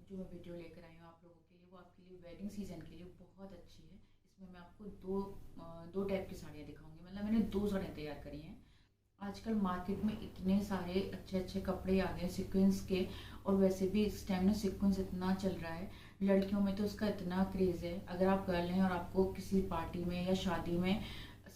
जो मैं वीडियो लेकर आई हूँ आप लोगों के लिए, वो आपके लिए वेडिंग सीजन के लिए बहुत अच्छी है। इसमें मैं आपको दो टाइप की साड़ियाँ दिखाऊंगी, मतलब मैंने दो साड़ियाँ तैयार करी हैं। आजकल मार्केट में इतने सारे अच्छे अच्छे कपड़े आ गए सीक्वेंस के, और वैसे भी इस टाइम ना सीक्वेंस इतना चल रहा है, लड़कियों में तो इसका इतना क्रेज़ है। अगर आप गर्ल हैं और आपको किसी पार्टी में या शादी में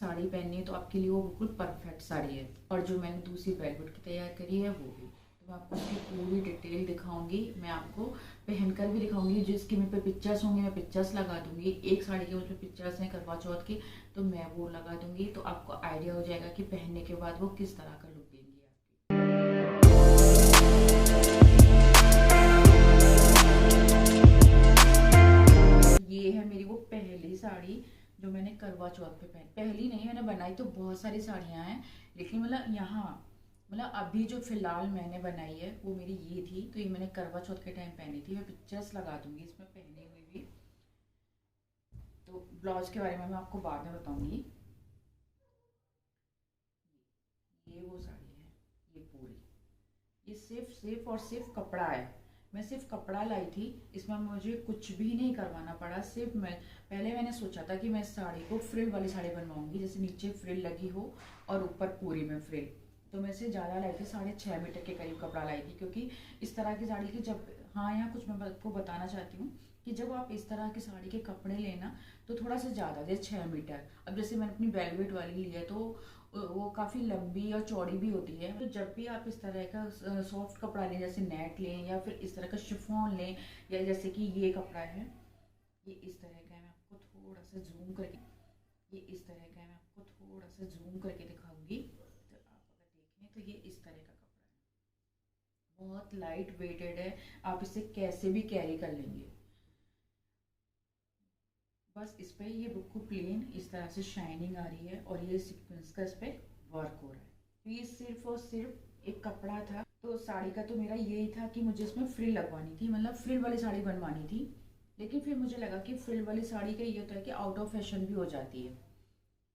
साड़ी पहननी है तो आपके लिए वो बिल्कुल परफेक्ट साड़ी है। और जो मैंने दूसरी वेलवेट की तैयार करी है वो भी, तो मैं आपको उसकी पूरी डिटेल दिखाऊंगी। मैं आपको पहनकर भी दिखाऊंगी, जिसकी मेरे पे पिक्चर्स होंगी मैं पिक्चर्स लगा दूंगी। एक साड़ी के मुझ पे पिक्चर्स हैं करवा चौथ की, तो मैं वो लगा दूंगी, तो आपको आइडिया हो जाएगा कि पहनने के बाद वो किस तरह का लुक देंगी आपकी। ये है मेरी वो पहली साड़ी जो मैंने करवा चौथ पे पहनी। पहली नहीं, मैंने बनाई तो बहुत सारी साड़ियाँ हैं, लेकिन मतलब यहाँ मतलब अभी जो फिलहाल मैंने बनाई है वो मेरी ये थी। तो ये मैंने करवा चौथ के टाइम पहनी थी। मैं पिक्चर्स लगा दूंगी इसमें पहनी हुई भी। तो ब्लाउज के बारे में मैं आपको बाद में बताऊंगी। ये वो साड़ी है, ये पूरी, ये सिर्फ और सिर्फ कपड़ा है। मैं सिर्फ कपड़ा लाई थी, इसमें मुझे कुछ भी नहीं करवाना पड़ा। सिर्फ मैंने सोचा था कि मैं इस साड़ी को फ्रिल वाली साड़ी बनवाऊंगी, जैसे नीचे फ्रिल लगी हो और ऊपर पूरी में फ्रिल। तो मैं इसे ज़्यादा लाई थी, 6.5 मीटर के करीब कपड़ा लाई थी, क्योंकि इस तरह की साड़ी की जब, हाँ यहाँ कुछ मैं आपको बताना चाहती हूँ कि जब आप इस तरह की साड़ी के कपड़े लेना तो थोड़ा सा ज़्यादा, जैसे 6 मीटर। अब जैसे मैंने अपनी वेलवेट वाली ली है तो वो काफ़ी लंबी और चौड़ी भी होती है। तो जब भी आप इस तरह का सॉफ्ट कपड़ा लें, जैसे नेट लें या फिर इस तरह का शिफॉन लें, या जैसे कि ये कपड़ा है, ये इस तरह का है। मैं आपको थोड़ा सा जूम करके, ये इस तरह का है, मैं आपको थोड़ा सा जूम करके दिखाऊंगी। तो आप अगर देखें तो ये इस तरह का कपड़ा है, बहुत लाइट वेटेड है, आप इसे कैसे भी कैरी कर लेंगे। बस इस पर ये बिल्कुल प्लेन इस तरह से शाइनिंग आ रही है, और ये सीक्वेंस का इस पर वर्क हो रहा है। तो ये सिर्फ और सिर्फ एक कपड़ा था। तो साड़ी का तो मेरा यही था कि मुझे इसमें फ्रिल लगवानी थी, मतलब फ्रिल वाली साड़ी बनवानी थी। लेकिन फिर मुझे लगा कि फ्रिल वाली साड़ी का ये होता है कि आउट ऑफ फैशन भी हो जाती है।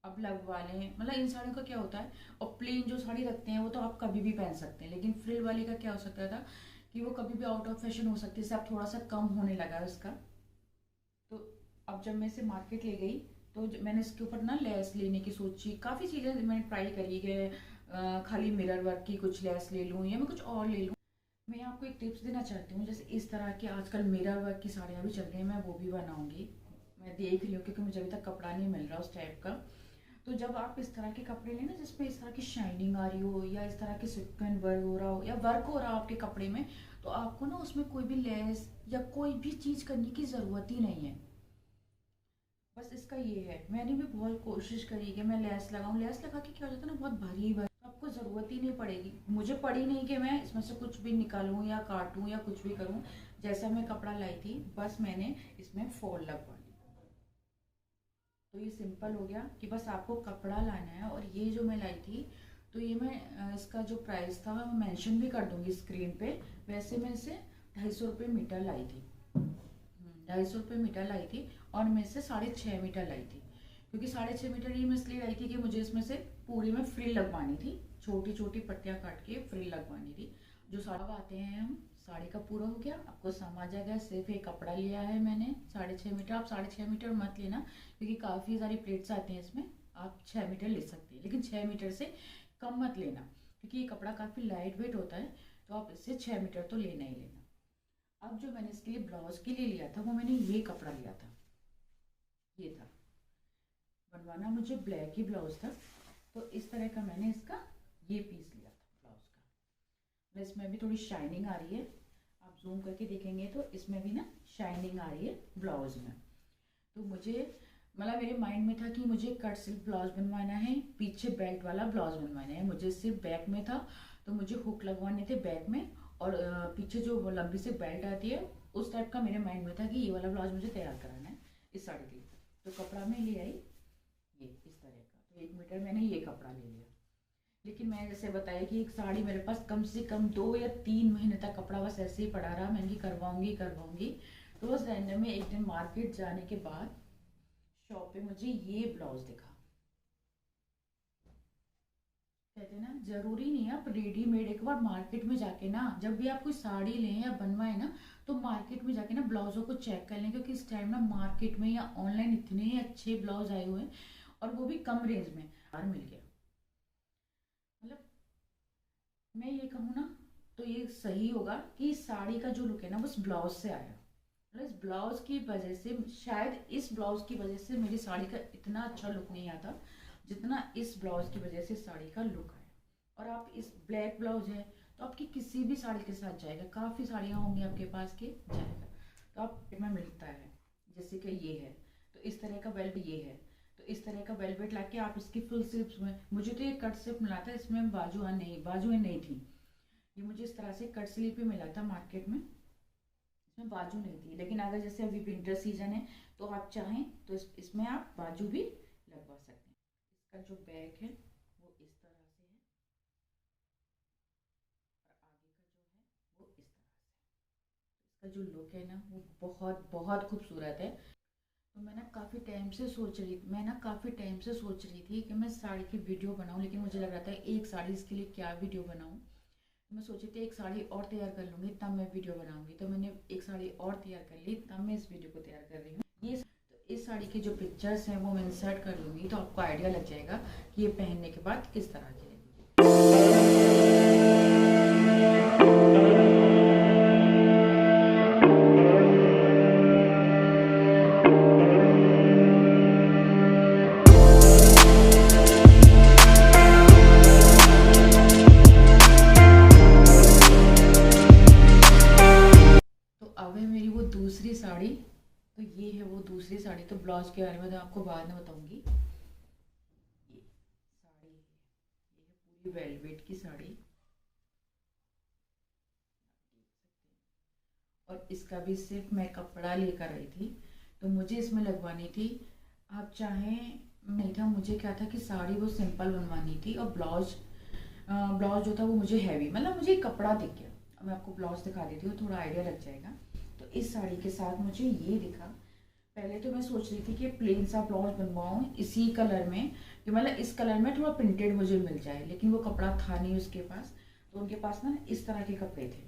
अब लगवा लें, मतलब इन साड़ियों का क्या होता है, और प्लेन जो साड़ी रखते हैं वो तो आप कभी भी पहन सकते हैं, लेकिन फ्रिल वाली का क्या हो सकता था कि वो कभी भी आउट ऑफ फैशन हो सकती है। जैसे अब थोड़ा सा कम होने लगा है उसका। तो अब जब मैं इसे मार्केट ले गई तो मैंने इसके ऊपर ना लेस लेने की सोची, काफ़ी चीज़ें मैंने ट्राई करी कि खाली मिरर वर्क की कुछ लेस ले लूँ या मैं कुछ और ले लूँ। मैं आपको एक टिप्स देना चाहती हूँ, जैसे इस तरह के आजकल मिरर वर्क की साड़ियाँ भी चल रही हैं, मैं वो भी बनाऊंगी। मैं देख रही हूँ क्योंकि मुझे अभी तक कपड़ा नहीं मिल रहा उस टाइप का। तो जब आप इस तरह के कपड़े लें ना जिसमें इस तरह की शाइनिंग आ रही हो, या इस तरह के सिक्वेंस वर्क हो रहा हो, या वर्क हो रहा हो आपके कपड़े में, तो आपको ना उसमें कोई भी लेस या कोई भी चीज़ करने की ज़रूरत ही नहीं है। बस इसका ये है, मैंने भी बहुत कोशिश करी कि मैं लेस लगाऊं। लेस लगा के क्या हो जाता है ना, बहुत भारी भारी, तो आपको ज़रूरत ही नहीं पड़ेगी। मुझे पड़ी नहीं कि मैं इसमें से कुछ भी निकालूं या काटूं या कुछ भी करूं। जैसा मैं कपड़ा लाई थी बस मैंने इसमें फॉल लगवा ली। तो ये सिंपल हो गया कि बस आपको कपड़ा लाना है। और ये जो मैं लाई थी, तो ये मैं इसका जो प्राइस था मैं मेंशन भी कर दूंगी स्क्रीन पे। वैसे मैं इसे 250 रुपये मीटर लाई थी। 250 रुपये मीटर लाई थी, और मैं इसे 6.5 मीटर लाई थी। क्योंकि 6.5 मीटर ये मैं इसलिए लाई थी कि मुझे इसमें से पूरी में फ्रिल लगवानी थी, छोटी छोटी पट्टियाँ काट के फ्रिल लगवानी थी। जो साड़ा आते हैं हम, साड़ी का पूरा हो गया, आपको समझ आ गया। सिर्फ एक कपड़ा लिया है मैंने 6.5 मीटर। आप 6.5 मीटर मत लेना, क्योंकि काफ़ी सारी प्लेट्स आते हैं इसमें। आप 6 मीटर ले सकते हैं, लेकिन 6 मीटर से कम मत लेना, क्योंकि ये कपड़ा काफ़ी लाइट वेट होता है। तो आप इससे 6 मीटर तो लेना ही लेना। अब जो मैंने इसके लिए ब्लाउज के लिए लिया था वो मैंने ये कपड़ा लिया था, ये था। बनवाना मुझे ब्लैक ही ब्लाउज था, तो इस तरह का मैंने इसका ये पीस लिया था ब्लाउज का। मतलब इसमें भी थोड़ी शाइनिंग आ रही है, आप जूम करके देखेंगे तो इसमें भी ना शाइनिंग आ रही है ब्लाउज में। तो मुझे, मतलब मेरे माइंड में था कि मुझे कट सिल्क ब्लाउज बनवाना है, पीछे बेल्ट वाला ब्लाउज बनवाना है। मुझे सिर्फ बैक में था, तो मुझे हुक लगवाने थे बैक में, और पीछे जो लंबी सी बेल्ट आती है उस टाइप का मेरे माइंड में था कि ये वाला ब्लाउज मुझे तैयार कराना है इस साड़ी के लिए। तो कपड़ा मैं ले आई ये इस तरह का, तो 1 मीटर मैंने ये कपड़ा ले लिया। लेकिन मैं जैसे बताया कि एक साड़ी मेरे पास कम से कम 2 या 3 महीने तक कपड़ा बस ऐसे ही पड़ा रहा, मैंने करवाऊंगी करवाऊंगी। तो बस रैंडम में एक दिन मार्केट जाने के बाद शॉप पे मुझे ये ब्लाउज दिखा। कहते हैं ना, जरूरी नहीं है आप रेडीमेड, एक बार मार्केट में जाके ना, जब भी आप कोई साड़ी लें या बनवाए ना, तो मार्केट में जाके ना ब्लाउजों को चेक कर लें, क्योंकि इस टाइम ना मार्केट में या ऑनलाइन इतने अच्छे ब्लाउज आए हुए हैं, और वो भी कम रेंज में बाहर मिल गया। मतलब मैं ये कहूँ ना, तो ये सही होगा कि साड़ी का जो लुक है ना वो इस ब्लाउज से आया। मतलब इस ब्लाउज की वजह से, शायद इस ब्लाउज की वजह से मेरी साड़ी का इतना अच्छा लुक नहीं आता जितना इस ब्लाउज की वजह से साड़ी का लुक आया। और आप इस ब्लैक ब्लाउज है तो आपकी किसी भी साड़ी के साथ जाएगा, काफ़ी साड़ियाँ होंगी आपके पास के जाएगा। तो आप में मिलता है, जैसे कि ये है तो इस तरह का वेल्वेट, ये है तो इस तरह का वेलवेट लाके आप इसकी फुल स्लीव्स में, मुझे तो ये कट स्लीव मिला था, इसमें बाजुएं नहीं थी। ये मुझे इस तरह से कट स्लीव पे मिला था मार्केट में, इसमें बाजू नहीं थी। लेकिन अगर जैसे अभी विंटर सीजन है तो आप चाहें तो इसमें आप बाजू भी लगवा सकते हैं। इसका जो बैक है वो इस तरह से है, और आगे का जो है वो इस तरह से। इसका जो लुक है ना वो बहुत बहुत खूबसूरत है। तो मैं ना काफ़ी टाइम से सोच रही थी कि मैं साड़ी की वीडियो बनाऊं, लेकिन मुझे लग रहा था एक साड़ी, इसके लिए क्या वीडियो बनाऊं। तो मैं सोची थी एक साड़ी और तैयार कर लूँगी तब मैं वीडियो बनाऊंगी, तो मैंने एक साड़ी और तैयार कर ली, तब मैं इस वीडियो को तैयार कर रही हूँ। ये तो इस साड़ी की जो पिक्चर्स हैं वो मैं इंसर्ट कर लूँगी, तो आपको आइडिया लग जाएगा कि ये पहनने के बाद किस तरह की लगेगी। तो अब है मेरी वो दूसरी साड़ी। तो ये है वो दूसरी साड़ी, तो ब्लाउज के बारे में तो आपको बाद में बताऊंगी। ये साड़ी है, ये है पूरी वेलवेट की साड़ी, और इसका भी सिर्फ मैं कपड़ा लेकर आई थी, तो मुझे इसमें लगवानी थी। आप चाहें, नहीं था, मुझे क्या था कि साड़ी वो सिंपल बनवानी थी, और ब्लाउज जो था वो मुझे हैवी, मतलब मुझे कपड़ा दिख गया। अब मैं आपको ब्लाउज दिखा देती हूँ, थोड़ा आइडिया लग जाएगा। तो इस साड़ी के साथ मुझे ये दिखा। पहले तो मैं सोच रही थी कि प्लेन सा ब्लाउज बनवाऊँ इसी कलर में, कि मतलब इस कलर में थोड़ा प्रिंटेड मुझे मिल जाए, लेकिन वो कपड़ा था नहीं उसके पास। तो उनके पास ना इस तरह के कपड़े थे।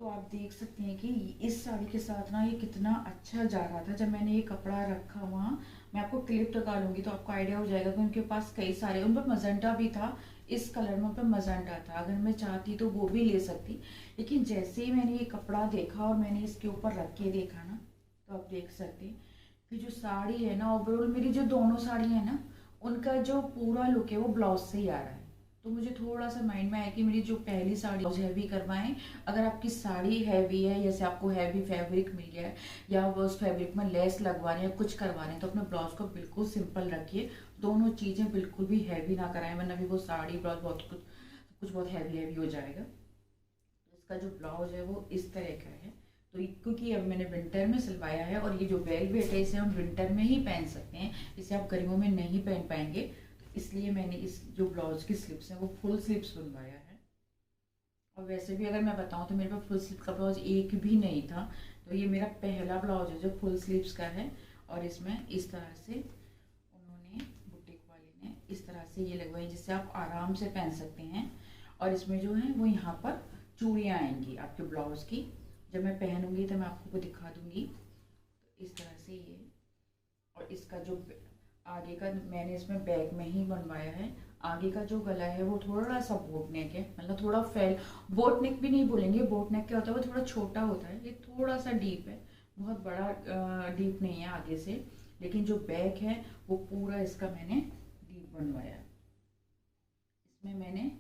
तो आप देख सकते हैं कि इस साड़ी के साथ ना ये कितना अच्छा जा रहा था। जब मैंने ये कपड़ा रखा वहाँ, मैं आपको क्लिप लगा लूंगी तो आपको आइडिया हो जाएगा कि उनके पास कई सारे, उन पर मजेंटा भी था, इस कलर में उन पर मजेंटा था। अगर मैं चाहती तो वो भी ले सकती, लेकिन जैसे ही मैंने ये कपड़ा देखा और मैंने इसके ऊपर रख के देखा ना, तो आप देख सकते हैं कि जो साड़ी है ना, ओवरऑल मेरी जो दोनों साड़ी है ना, उनका जो पूरा लुक है वो ब्लाउज से ही आ रहा है। तो मुझे थोड़ा सा माइंड में आया कि मेरी जो पहली साड़ी हैवी करवाएं। अगर आपकी साड़ी हैवी है, जैसे आपको हैवी फैब्रिक मिल गया है, या वो उस फैब्रिक में लेस लगवाने या कुछ करवाने, तो अपने ब्लाउज को बिल्कुल सिंपल रखिए। दोनों चीज़ें बिल्कुल भी हैवी ना कराएं, वरना भी वो साड़ी ब्लाउज बहुत कुछ कुछ बहुत हैवी हैवी हो जाएगा। इसका जो ब्लाउज है वो इस तरह का है। तो क्योंकि अब मैंने विंटर में सिलवाया है, और ये जो वेलवेट है इसे हम विंटर में ही पहन सकते हैं, इसे आप गर्मियों में नहीं पहन पाएंगे, तो इसलिए मैंने इस जो ब्लाउज की स्लिप्स हैं वो फुल स्लिप्स बनवाया है। और वैसे भी अगर मैं बताऊं तो मेरे पास फुल स्लीव का ब्लाउज एक भी नहीं था, तो ये मेरा पहला ब्लाउज है जो फुल स्लीव्स का है। और इसमें इस तरह से उन्होंने, बुटीक वाले ने इस तरह से ये लगवाई, जिससे आप आराम से पहन सकते हैं। और इसमें जो है वो यहाँ पर चूड़ियाँ आएंगी आपके ब्लाउज की। जब मैं पहनूंगी तो मैं आपको दिखा दूंगी। तो इस तरह से ये, और इसका जो आगे का मैंने इसमें बैक में ही बनवाया है। आगे का जो गला है वो थोड़ा सा बोट नेक है, मतलब थोड़ा फैल, बोट नेक भी नहीं बोलेंगे, बोट नेक क्या होता है वो थोड़ा छोटा होता है, ये थोड़ा सा डीप है, बहुत बड़ा डीप नहीं है आगे से। लेकिन जो बैक है वो पूरा इसका मैंने डीप बनवाया। इसमें मैंने,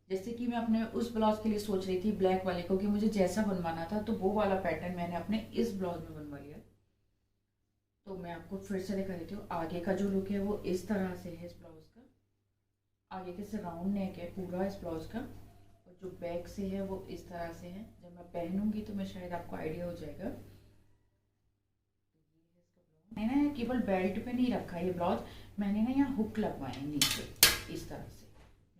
जैसे कि मैं अपने उस ब्लाउज के लिए सोच रही थी ब्लैक वाले को कि मुझे जैसा बनवाना था, तो वो वाला पैटर्न मैंने अपने इस ब्लाउज में बनवा लिया। तो मैं आपको फिर से दिखा देती हूँ। आगे का जो लुक है वो इस तरह से है इस ब्लाउज का। आगे के से राउंड नेक है पूरा इस ब्लाउज का, और जो बैक से है वो इस तरह से है। जब मैं पहनूंगी तो मैं शायद आपको आइडिया हो जाएगा। मैंने ना केवल बेल्ट पे नहीं रखा ये ब्लाउज, मैंने ना यहाँ हुक लगवाए नीचे इस तरह से।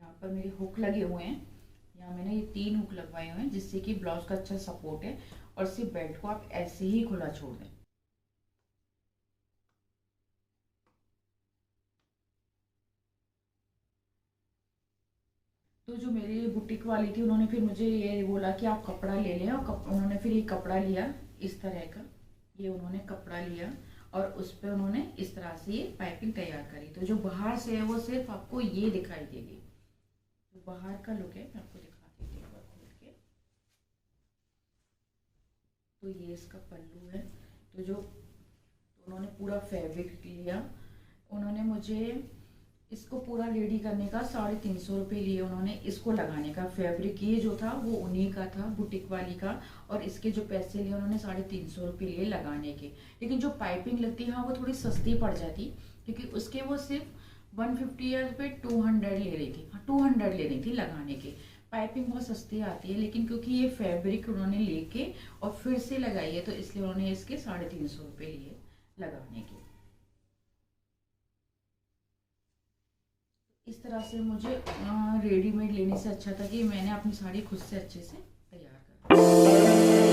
यहाँ पर मेरे हुक लगे हुए हैं, यहाँ मैंने ये 3 हुक लगवाए हुए हैं, जिससे कि ब्लाउज का अच्छा सपोर्ट है। और सिर्फ बेल्ट को आप ऐसे ही खुला छोड़ दें। तो जो मेरी बुटीक वाली थी उन्होंने फिर मुझे ये बोला कि आप कपड़ा ले लें, और उन्होंने फिर ये कपड़ा लिया इस तरह का, ये उन्होंने कपड़ा लिया और उस पर उन्होंने इस तरह से ये पाइपिंग तैयार करी। तो जो बाहर से है वो सिर्फ आपको ये दिखाई देगी, जो बाहर का लुक है मैं आपको दिखा देती हूँ खोल के। तो ये इसका पल्लू है। तो उन्होंने पूरा फैब्रिक लिया, उन्होंने मुझे इसको पूरा रेडी करने का 350 रुपये लिए उन्होंने इसको लगाने का। फैब्रिक ये जो था वो उन्हीं का था, बुटीक वाली का, और इसके जो पैसे लिए उन्होंने 350 रुपये लिए लगाने के। लेकिन जो पाइपिंग लगती है हाँ वो थोड़ी सस्ती पड़ जाती, क्योंकि उसके वो सिर्फ 150 या रुपये 200 ले रही थी, हाँ 200 ले रही थी लगाने के। पाइपिंग बहुत सस्ती आती है, लेकिन क्योंकि ये फैब्रिक उन्होंने लेके और फिर से लगाई है तो इसलिए उन्होंने इसके 350 रुपये लिए लगाने के। इस तरह से मुझे रेडीमेड लेने से अच्छा था कि मैंने अपनी साड़ी खुद से अच्छे से तैयार कर।